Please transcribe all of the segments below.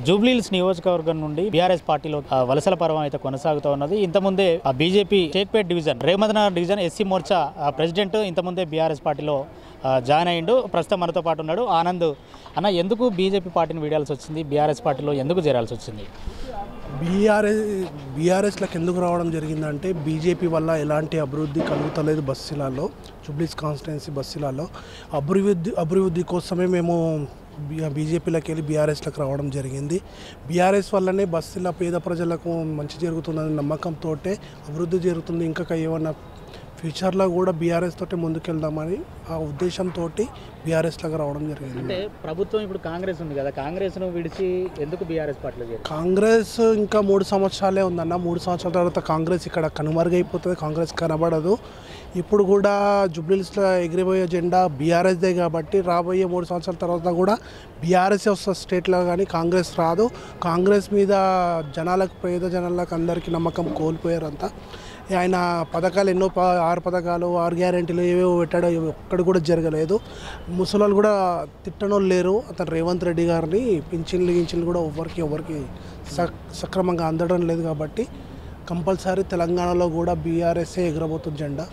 జూబ్లీహిల్స్ నియోజకవర్గం నుండి బీఆర్ఎస్ పార్టీలో వలసల పర్వం అయితే కొనసాగుతూ ఉన్నది. ఇంతకుముందే బీజేపీ స్టేట్పేట్ డివిజన్ రేమద్నగర్ డివిజన్ ఎస్సీ మోర్చా ప్రెసిడెంట్ ఇంతకుముందే బీఆర్ఎస్ పార్టీలో జాయిన్ అయ్యిండు. ప్రస్తుతం మనతో పాటు ఉన్నాడు ఆనంద్. అన్న, ఎందుకు బీజేపీ పార్టీని వీడాల్సి వచ్చింది? బీఆర్ఎస్ పార్టీలో ఎందుకు చేరాల్సి వచ్చింది? బీఆర్ఎస్లకు ఎందుకు రావడం జరిగిందంటే బీజేపీ వల్ల ఎలాంటి అభివృద్ధి కలుగుతలేదు. బస్సులలో జూబ్లీహిల్స్ కాన్స్టిట్యున్సీ బస్సులలో అభివృద్ధి కోసమే మేము బీజేపీలోకి వెళ్ళి బీఆర్ఎస్లకు రావడం జరిగింది. బీఆర్ఎస్ వల్లనే బస్సుల పేద ప్రజలకు మంచి జరుగుతుందనే నమ్మకంతో అభివృద్ధి జరుగుతుంది. ఇంకా ఏమన్నా ఫ్యూచర్లో కూడా బీఆర్ఎస్ తోటి ముందుకెళ్దామని ఆ ఉద్దేశంతో బీఆర్ఎస్లోకి రావడం జరిగింది. అంటే ప్రభుత్వం ఇప్పుడు కాంగ్రెస్ ఉంది కదా, కాంగ్రెస్ను విడిచి ఎందుకు బీఆర్ఎస్ పార్టీలో చేరారు? కాంగ్రెస్ ఇంకా 3 సంవత్సరాలే ఉందన్న. 3 సంవత్సరాల తర్వాత కాంగ్రెస్ ఇక్కడ కనుమరుగైపోతుంది. కాంగ్రెస్ కనబడదు. ఇప్పుడు కూడా జూబ్లీహిల్స్లో ఎగిరిపోయే జెండా బీఆర్ఎస్దే కాబట్టి రాబోయే 3 సంవత్సరాల తర్వాత కూడా బీఆర్ఎస్ వస్తుంది స్టేట్లో, కానీ కాంగ్రెస్ రాదు. కాంగ్రెస్ మీద జనాలకు, పేద జనాలకు అందరికీ నమ్మకం కోల్పోయారంతా. ఆయన పథకాలు ఎన్నో 6 పథకాలు 6 గ్యారెంటీలు ఏవేవో పెట్టాడో ఒక్కడు కూడా జరగలేదు. ముసలాలు కూడా తిట్టనోళ్ళు లేరు. అతను రేవంత్ రెడ్డి గారిని పింఛన్లు కూడా ఎవరికి సక్రమంగా అందడం లేదు. కాబట్టి కంపల్సరీ తెలంగాణలో కూడా బీఆర్ఎస్ఏ ఎగరబోతుంది జెండా.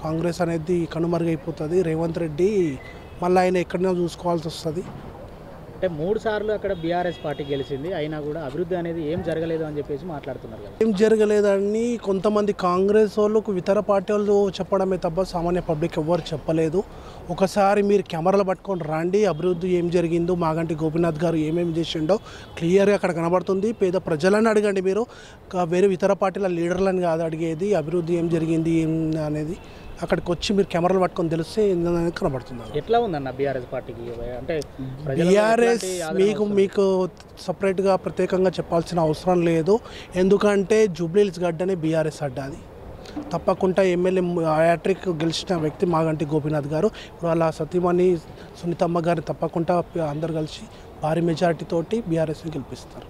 కాంగ్రెస్ అనేది కనుమరుగైపోతుంది. రేవంత్ రెడ్డి మళ్ళీ ఆయన ఎక్కడైనా చూసుకోవాల్సి వస్తుంది. అంటే 3 సార్లు అక్కడ బీఆర్ఎస్ పార్టీ గెలిచింది, అయినా కూడా అభివృద్ధి అనేది ఏం జరగలేదు అని చెప్పేసి మాట్లాడుతున్నారు కదా. ఏం జరగలేదని కొంతమంది కాంగ్రెస్ వాళ్ళకు ఇతర పార్టీ వాళ్ళు చెప్పడమే తప్ప సామాన్య పబ్లిక్ ఎవ్వరు చెప్పలేదు. ఒకసారి మీరు కెమెరాలు పట్టుకొని రండి, అభివృద్ధి ఏం జరిగిందో, మాగంటి గోపీనాథ్ గారు ఏమేమి చేసిండో క్లియర్గా అక్కడ కనబడుతుంది. పేద ప్రజలని అడగండి మీరు, వేరే ఇతర పార్టీల లీడర్లని కాదు అడిగేది. అభివృద్ధి ఏం జరిగింది ఏం అనేది అక్కడికి వచ్చి మీరు కెమెరాలు పట్టుకొని తెలిస్తే కనబడుతుంది. ఎట్లా ఉందన్న బీఆర్ఎస్ పార్టీకి? అంటే బీఆర్ఎస్ మీకు సపరేట్గా ప్రత్యేకంగా చెప్పాల్సిన అవసరం లేదు. ఎందుకంటే జూబ్లీహిల్స్ గడ్డనే బీఆర్ఎస్ అడ్డ. అది తప్పకుండా ఎమ్మెల్యే హ్యాట్రిక్ గెలిచిన వ్యక్తి మాగంటి గోపీనాథ్ గారు. ఇప్పుడు వాళ్ళ సతీమణి సునీతమ్మ గారిని తప్పకుండా అందరు కలిసి భారీ మెజారిటీ తోటి బీఆర్ఎస్ని గెలిపిస్తారు.